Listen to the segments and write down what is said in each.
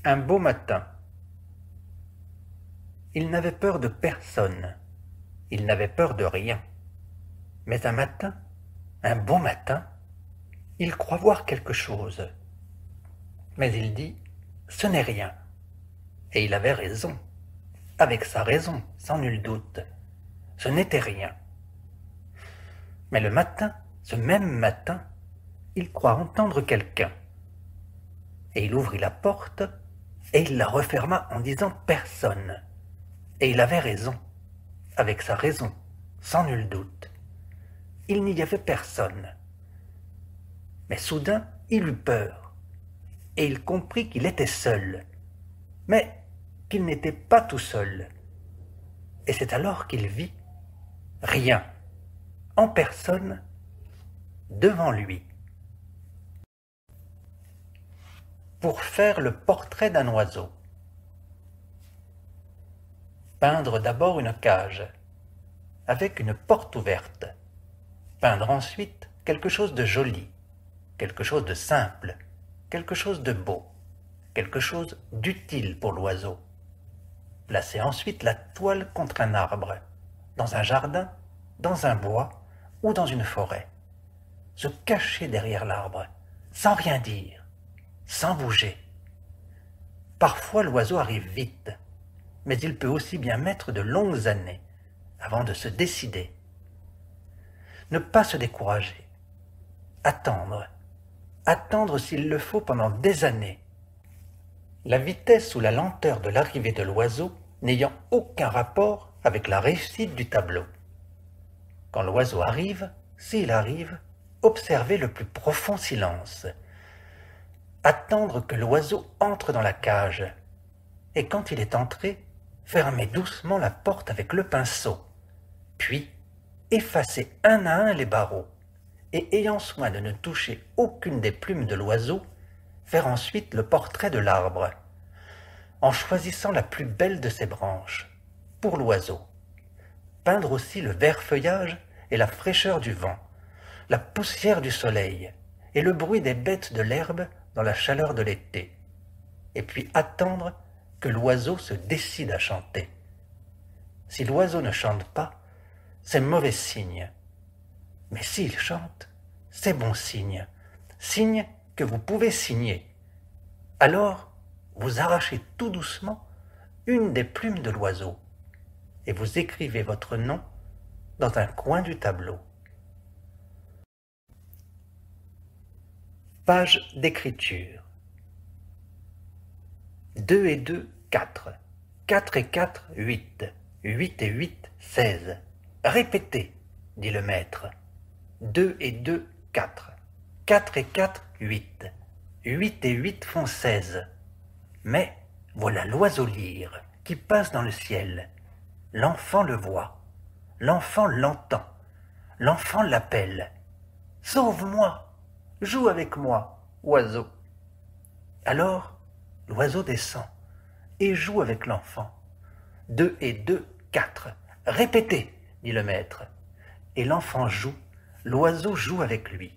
Un beau matin. Il n'avait peur de personne, il n'avait peur de rien. Mais un matin, un beau matin, il croit voir quelque chose. Mais il dit, ce n'est rien. Et il avait raison, avec sa raison, sans nul doute. Ce n'était rien. Mais le matin, ce même matin, il croit entendre quelqu'un. Et il ouvrit la porte, et il la referma en disant personne. Et il avait raison, avec sa raison, sans nul doute. Il n'y avait personne. Mais soudain, il eut peur, et il comprit qu'il était seul, mais qu'il n'était pas tout seul. Et c'est alors qu'il vit rien, en personne, devant lui. Pour faire le portrait d'un oiseau. Peindre d'abord une cage, avec une porte ouverte. Peindre ensuite quelque chose de joli, quelque chose de simple, quelque chose de beau, quelque chose d'utile pour l'oiseau. Placer ensuite la toile contre un arbre, dans un jardin, dans un bois ou dans une forêt. Se cacher derrière l'arbre, sans rien dire, sans bouger. Parfois l'oiseau arrive vite, mais il peut aussi bien mettre de longues années avant de se décider. Ne pas se décourager. Attendre. Attendre s'il le faut pendant des années. La vitesse ou la lenteur de l'arrivée de l'oiseau n'ayant aucun rapport avec la réussite du tableau. Quand l'oiseau arrive, s'il arrive, observez le plus profond silence. Attendre que l'oiseau entre dans la cage. Et quand il est entré, fermez doucement la porte avec le pinceau. Puis, effacez un à un les barreaux. Et ayant soin de ne toucher aucune des plumes de l'oiseau, faire ensuite le portrait de l'arbre, en choisissant la plus belle de ses branches, pour l'oiseau. Peindre aussi le vert feuillage et la fraîcheur du vent, la poussière du soleil et le bruit des bêtes de l'herbe dans la chaleur de l'été. Et puis attendre que l'oiseau se décide à chanter. Si l'oiseau ne chante pas, c'est mauvais signe. Mais s'il chante, c'est bon signe, signe que vous pouvez signer. Alors, vous arrachez tout doucement une des plumes de l'oiseau et vous écrivez votre nom dans un coin du tableau. Page d'écriture. 2 et 2, 4. 4 et 4, 8. 8 et 8, 16. Répétez, dit le maître. 2 et 2, 4. 4 et 4, 8. 8 et 8 font 16. Mais voilà l'oiseau lyre qui passe dans le ciel. L'enfant le voit. L'enfant l'entend. L'enfant l'appelle. Sauve-moi, joue avec moi, oiseau. Alors, l'oiseau descend et joue avec l'enfant. 2 et 2, 4. Répétez, dit le maître. Et l'enfant joue, l'oiseau joue avec lui.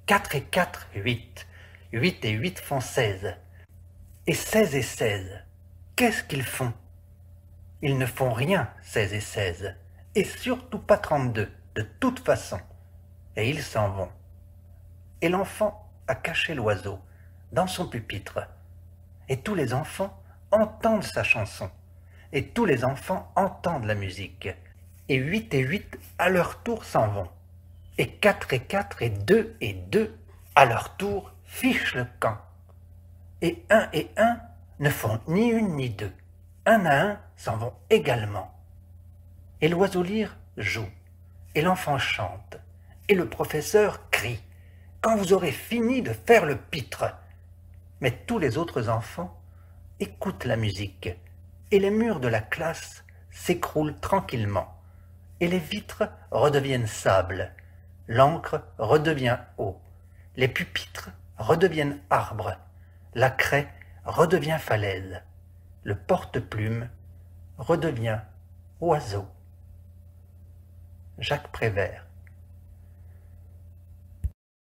4 et 4, 8. 8 et 8 font 16. Et 16 et 16, qu'est-ce qu'ils font? Ils ne font rien, 16 et 16, et surtout pas 32, de toute façon. Et ils s'en vont. Et l'enfant a caché l'oiseau dans son pupitre. Et tous les enfants entendent sa chanson. Et tous les enfants entendent la musique. Et 8 à leur tour s'en vont. Et 4 et 2 à leur tour fichent le camp. Et 1 ne font ni une ni deux. Un à un s'en vont également. Et l'oiseau lyre joue. Et l'enfant chante. Et le professeur crie. Quand vous aurez fini de faire le pitre. Mais tous les autres enfants écoutent la musique. Et les murs de la classe s'écroulent tranquillement. Et les vitres redeviennent sable. L'encre redevient eau. Les pupitres redeviennent arbres. La craie redevient falaise. Le porte-plume redevient oiseau. Jacques Prévert.